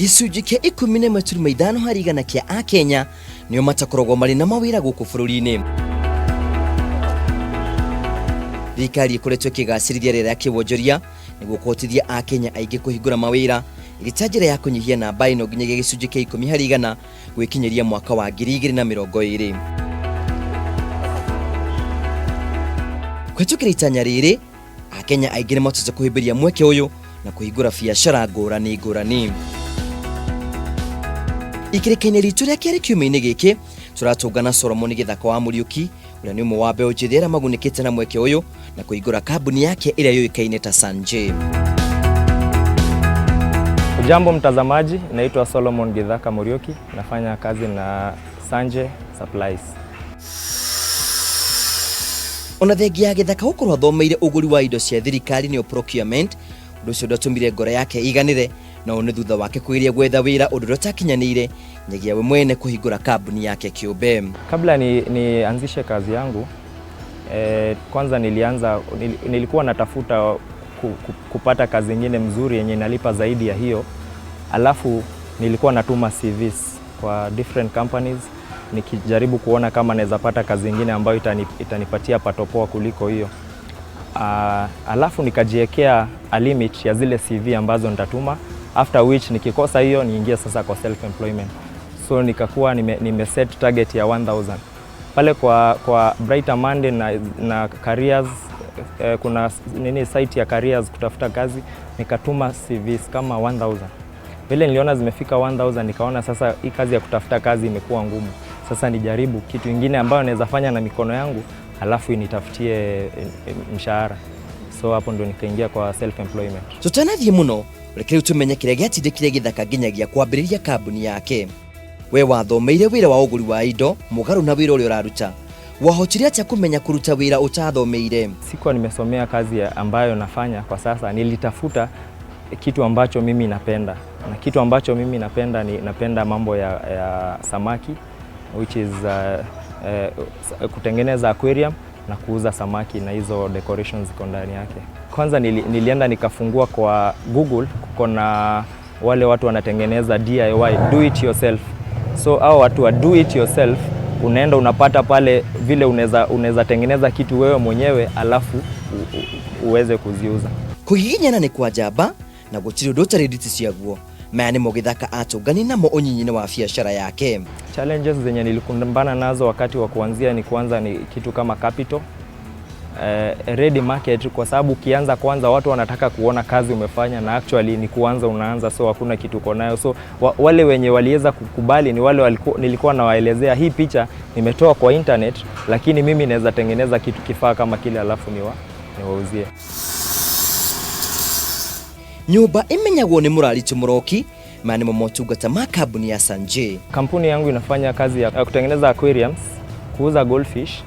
Gicunji kia 10.5 harĩ igana kia Akenya nĩo matakoragwo marĩ na mawĩra gũkũ bũrũri-inĩ. Thirikari ĩkoretwo ĩkĩgacĩrithia rĩera rĩa kĩwonjoria nĩguo kũhotithia Akenya aingĩ kũhingũra mawĩra ĩrĩ ta njĩra ya kũnyihia namba ĩno nginyagia gĩcunjĩ kia 10 harĩ igana gwĩkinyĩria mwaka wa 2020. Kũhetũkĩra itanya rĩrĩ, Akenya aingĩ nĩ mahotete kũhĩmbĩria mweke ũyũ na kũhingũra biacara ngũrani. Ikĩrĩka-inĩ ritũ rĩa kerĩ kiumia-inĩ gĩkĩ, tũratũngana Solomon Gĩthaka wa Mũriũki, ũrĩa nĩ ũmwe wa mbeũ njĩthĩ arĩa magunĩkĩte na mweke ũyũ na kũhingũra kambuni yake ĩrĩa yũĩkaine ta Sanjay. Jambo mtazamaji, naitwa Solomon Gĩthaka Mũriũki, nafanya kazi na Sanjay Supplies. Ona thengia ya Gĩthaka gũkorwo athomeire ũgũri wa indo cia thirikari nĩyo procurement, ũndũ ũcio ndatũmire ngoro yake iganĩre, na nĩ thutha wake kwĩrĩa gwetha wĩra ũndũ ũrĩa ũtakinyanĩire nyagia we mwene kũhingũra kambuni yake kĩũmbe. Kabla nianzishe kazi yangu, kwanza nilikuwa natafuta kupata kazi nyingine mzuri yenye inalipa zaidi ya hiyo. Alafu nilikuwa natuma CVs kwa different companies nikijaribu kuona kama naweza pata kazi nyingine ambayo itanipatia pato poa kuliko hiyo. Alafu nikajiwekea a limit ya zile CV ambazo nitatuma, after which nikikosa hiyo niingie sasa kwa self employment. So nikakuwa nimeset target ya 1000. Pale kwa Brighter Monday na careers, kuna site ya careers kutafuta kazi, nikatuma CVs kama 1000. Vile niliona zimefika 1000, nikaona sasa hii kazi ya kutafuta kazi imekuwa ngumu. Sasa nijaribu kitu kingine ambayo naweza fanya na mikono yangu, alafu initafutie mshahara. So hapo ndo nikaingia kwa self employment. Tutanathie muno, reke tumenye kĩrĩa gĩatindĩkire Gĩthaka nginyagia kwambĩrĩria kambuni yake. We wathomeire wĩra wa ũgũri wa indo mũgarũ na wĩra ũrĩa ũraruta. Wahotire atĩa kũmenya kũruta wĩra ũtathomeire? Sikuwa nimesomea kazi ambayo nafanya kwa sasa, nilitafuta kitu ambacho mimi napenda. Na kitu ambacho mimi napenda mambo ya samaki, which is kutengeneza aquarium na kuuza samaki na hizo decorations ziko ndani yake. Kwanza nilienda nikafungua kwa Google, kuna wale watu wanatengeneza DIY, do it yourself. So hao watu wa do it yourself, unaenda unapata pale vile unaweza tengeneza kitu wewe mwenyewe alafu uweze kuziuza. Kũhihinyana nĩ kwa njamba na gũtirĩ ũndũ ũtarĩ nditi ciaguo. Maya nĩmo Gĩthaka atũngani namo ũnyinyi-inĩ wa biacara yake. Challenges zenye nilikumbana nazo wakati wa kuanzia ni kwanza ni kitu kama capital, ready market, kwa sababu ukianza kwanza watu wanataka kuona kazi umefanya na actually ni kuanza unaanza, so hakuna kitu uko nayo. So wale wenye waliweza kukubali ni wale nilikuwa nawaelezea hii picha nimetoa kwa internet, lakini mimi naweza tengeneza kitu kifaa kama kile alafu niwauzie. Nyumba imenyagwo nĩ Mũraritu Mũroki, maya nĩmo motungata ma kambuni ya Sanjay. Kampuni yangu inafanya kazi ya kutengeneza aquariums, kuuza goldfish,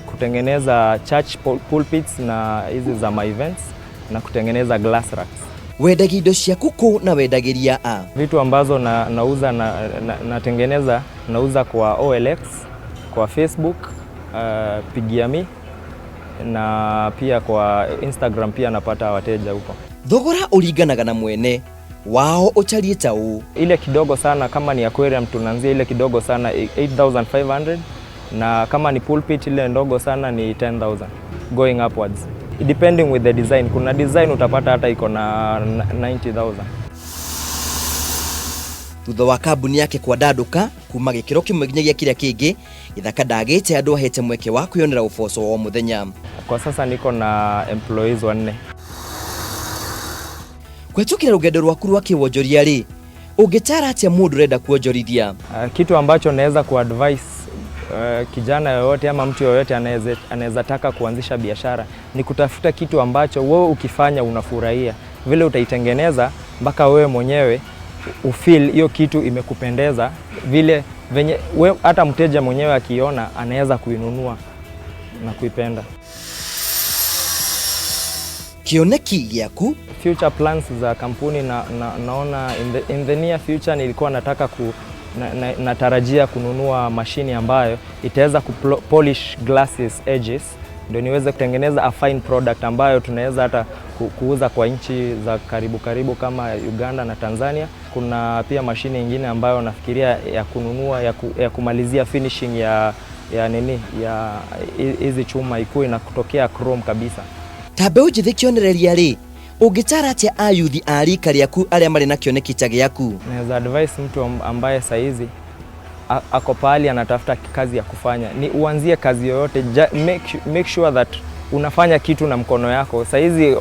kutengeneza church pulpits na hizi za my events, na kutengeneza glass racks. Wendagia indo cia kuku na wendagĩria a? Vitu ambazo nauza natengeneza nauza kwa OLX, kwa Facebook, Pigiami, na pia kwa Instagram pia napata wateja huko. Thogora ũringanaga na mwene wao ũtariĩ ta ũũ. Ile kidogo sana kama ni aquarium tunaanzia ile kidogo sana 8500, na kama ni pulpit ile ndogo sana ni 10000 going upwards depending with the design. Kuna design utapata hata iko na 90000. Thutha wa kambuni yake kwandaduka kuma gĩkĩro kĩmwe nginyagia kĩrĩa kĩngĩ, Gĩthaka ndagĩte andũ ahete mweke wa kwĩyonera ũboco wa mũthenya. Kwa sasa niko na employees 4. Kũhetũkĩra rũgendo rwaku rwa kĩwonjoria rĩ, ũngĩtara atĩa mũndũ ũrenda kuonjorithia? Kitu ambacho naweza kuadvise kijana yoyote ama mtu yoyote anaweza taka kuanzisha biashara ni kutafuta kitu ambacho wewe ukifanya unafurahia. Vile utaitengeneza mpaka wewe mwenyewe ufeel hiyo kitu imekupendeza, vile venye wewe hata mteja mwenyewe akiona anaweza kuinunua na kuipenda. Kioneki gĩaku? Future plans za kampuni naona in the near future nilikuwa nataka natarajia kununua mashini ambayo itaweza polish glasses edges, ndio niweze kutengeneza a fine product ambayo tunaweza hata kuuza kwa nchi za karibu kama Uganda na Tanzania. kuna pia mashine nyingine ambayo nafikiria ya kununua ya kumalizia finishing ya hizi chuma ikuwe na kutokea chrome kabisa. Tabe ujithi kionereria ri ungitara atia ayuthi arika riaku aria mari na kioneki ta giaku? Naweza advise mtu ambaye saizi ako pahali anatafuta kazi ya kufanya, ni uanzie kazi yoyote, make sure that unafanya kitu na mkono yako. Saizi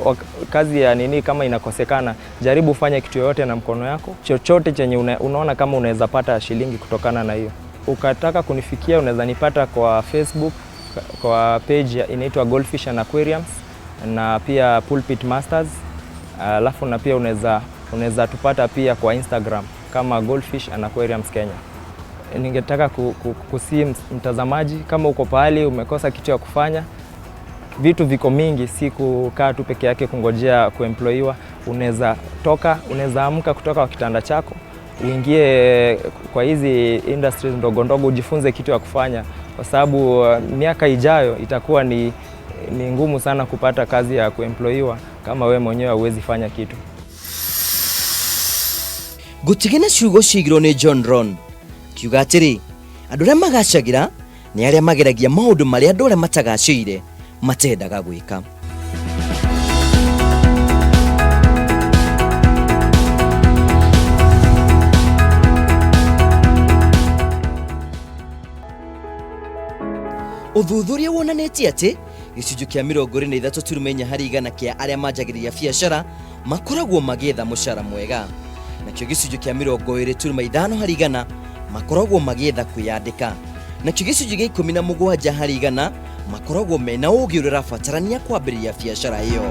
kazi ya kama inakosekana, jaribu ufanye kitu yoyote na mkono yako, chochote chenye unaona kama unaweza pata shilingi kutokana na hiyo. Ukataka kunifikia, unaweza nipata kwa Facebook kwa page inaitwa Goldfish and Aquariums na pia Pulpit Masters. Alafu na pia unaweza tupata pia kwa Instagram kama Goldfish and Aquariums Kenya. Ningetaka kusii mtazamaji, kama uko pahali umekosa kitu ya kufanya, vitu viko mingi, si kukaa tu peke yake kungojea kuemployiwa. Unaweza amka kutoka kwa kitanda chako, uingie kwa hizi industries ndogo ndogo, ujifunze kitu ya kufanya, kwa sababu miaka ijayo itakuwa ni ngumu sana kupata kazi ya kuemployiwa kama we mwenyewe huwezi fanya kitu. Gutigena ciugo cigirwo ni John Ron kiuga atiri andu aria magacagira ni aria mageragia maundu maria andu aria matagacire matendaga gwika. Uthuthuria wonanĩtie atĩ gĩcunjĩ kĩa 23 harĩ igana kĩa arĩa manjagĩrĩria biacara makoragwo magĩetha mũcara mwega, nakĩo gĩcunjĩ kĩa 20.5 harĩ igana makoragwo magĩetha kwĩyandĩka, nakĩo gĩcunjĩ gĩa 17 harĩ igana makoragwo mena ũũgĩ ũrĩa ũrabatarania kwambĩrĩria biacara ĩyo.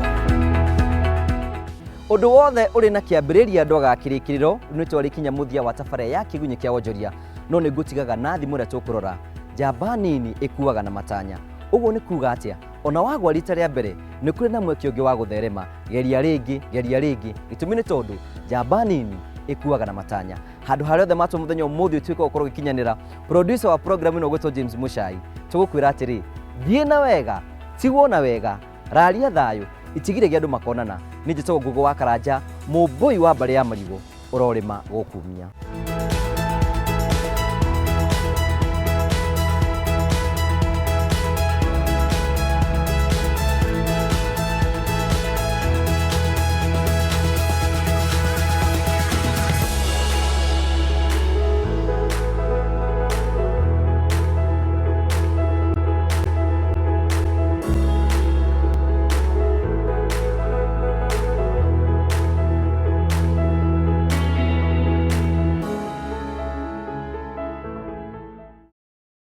Ũndũ wothe ũrĩ na kĩambĩrĩria ndwaga kĩrĩkĩrĩro. Nĩ twarĩkinya mũthia wa tabarĩra ya Kiigunyi kĩa wonjoria, no nĩ ngũtigaga na thimũ ĩrĩa tũkũrora. Njamba nini ĩkuaga na matanya. Ũguo nĩ kuuga atĩa, ona wagwa rita rĩa mbere nĩ kũrĩ na mweke ũngĩ wa gũtherema. Geria rĩngĩ. Gĩtũmi nĩ tondũ njamba nini ĩkuaga na matanya. Handũ harĩa othe matwa mũthenya ũmũthĩ ũtuĩke gũkorwo gĩkinyanĩra, producer wa program ĩno gwĩtwo James Muchai, tũgũkwĩra atĩrĩ, thiĩ na wega, tigwo na wega, raria thayũ, itigire andũ makonana. Nĩ njĩtagwo Ngũgũ wa Karanja, mũmbũi wa mbarĩ ya marigũ, ũrorĩma gũkumia.